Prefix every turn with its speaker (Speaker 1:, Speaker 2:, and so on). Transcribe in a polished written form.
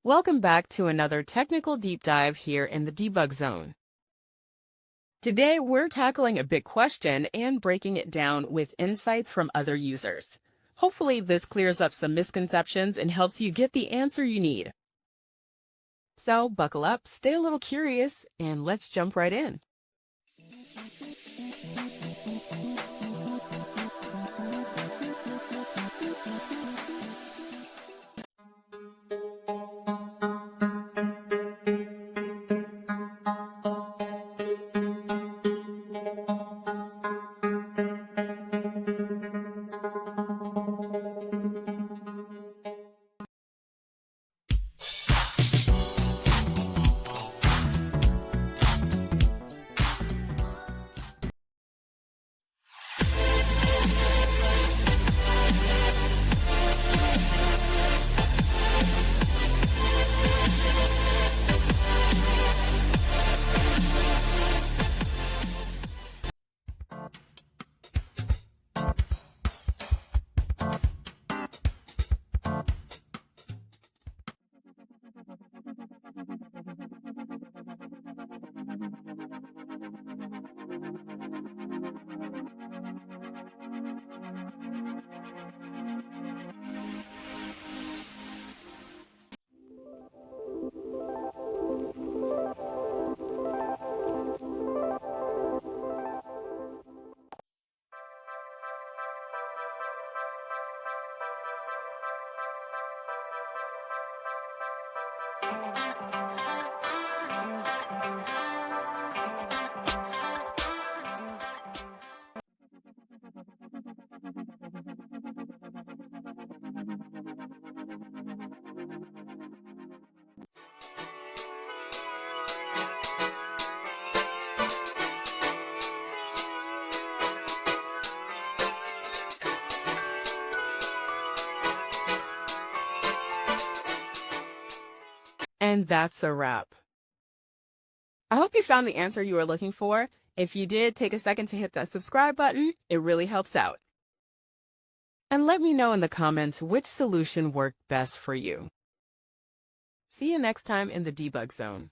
Speaker 1: Welcome back to another technical deep dive here in the debug zone. Today, we're tackling a big question and breaking it down with insights from other users. Hopefully, this clears up some misconceptions and helps you get the answer you need. So, buckle up, stay a little curious, and let's jump right in. And that's a wrap. I hope you found the answer you were looking for. If you did, take a second to hit that subscribe button. It really helps out. And let me know in the comments which solution worked best for you. See you next time in the debug zone.